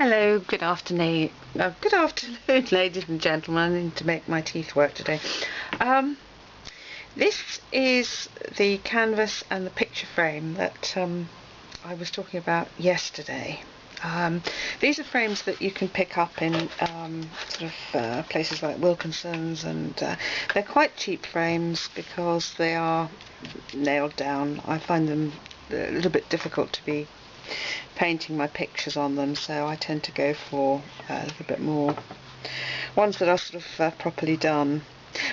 Hello, good afternoon, ladies and gentlemen. I need to make my teeth work today. This is the canvas and the picture frame that I was talking about yesterday. These are frames that you can pick up in places like Wilkinson's, and they're quite cheap frames because they are nailed down. I find them a little bit difficult to be painting my pictures on them, so I tend to go for a little bit more ones that are properly done.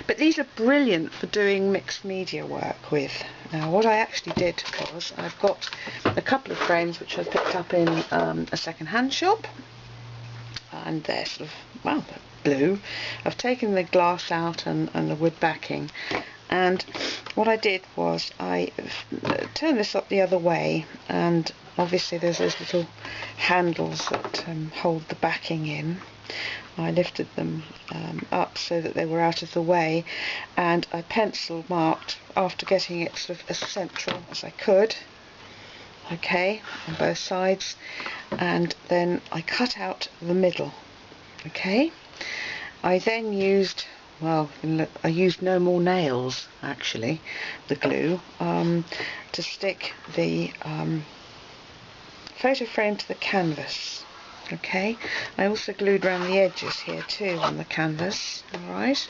But these are brilliant for doing mixed media work with. Now what I actually did was I've got a couple of frames which I picked up in a second-hand shop, and they're they're blue. I've taken the glass out and the wood backing, and what I did was I turned this up the other way, and obviously there's those little handles that hold the backing in. I lifted them up so that they were out of the way, and I pencil marked after getting it as central as I could, okay, on both sides, and then I cut out the middle, okay. I then used, I used no more nails, actually, the glue, to stick the photo frame to the canvas. Okay, I also glued around the edges here too on the canvas. Alright,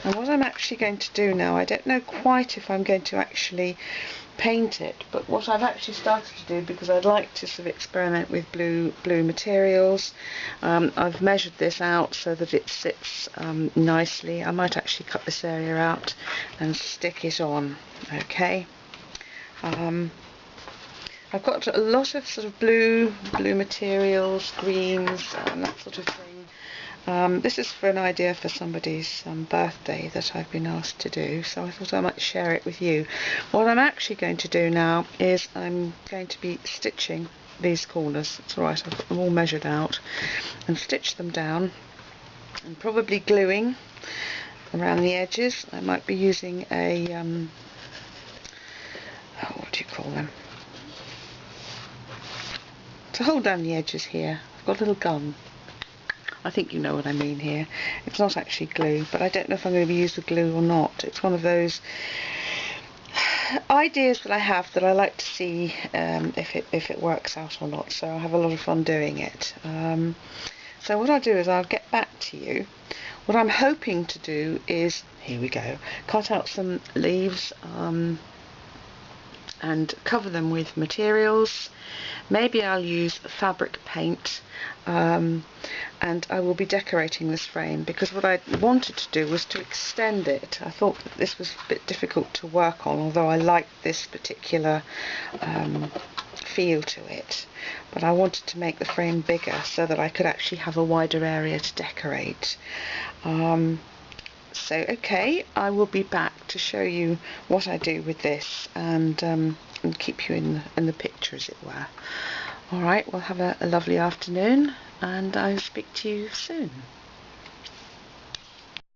and what I'm actually going to do now, I don't know quite if I'm going to actually paint it, but what I've actually started to do, because I'd like to experiment with blue materials, I've measured this out so that it sits nicely. I might actually cut this area out and stick it on. Okay. I've got a lot of blue materials, greens, and that sort of thing. This is for an idea for somebody's birthday that I've been asked to do, so I thought I might share it with you. What I'm actually going to do now is I'm going to be stitching these corners. It's alright, I've got them all measured out, and stitch them down, and probably gluing around the edges. I might be using a what do you call them? To hold down the edges here, I've got a little gun. I think you know what I mean here. It's not actually glue, but I don't know if I'm going to use the glue or not. It's one of those ideas that I have that I like to see if it works out or not, so I have a lot of fun doing it. So what I'll do is I'll get back to you. What I'm hoping to do is, here we go, cut out some leaves and cover them with materials. Maybe I'll use fabric paint, and I will be decorating this frame, because what I wanted to do was to extend it. I thought that this was a bit difficult to work on, although I liked this particular feel to it, but I wanted to make the frame bigger so that I could actually have a wider area to decorate. So okay, I will be back to show you what I do with this, and keep you in the picture, as it were. Alright, well, have a lovely afternoon, and I'll speak to you soon.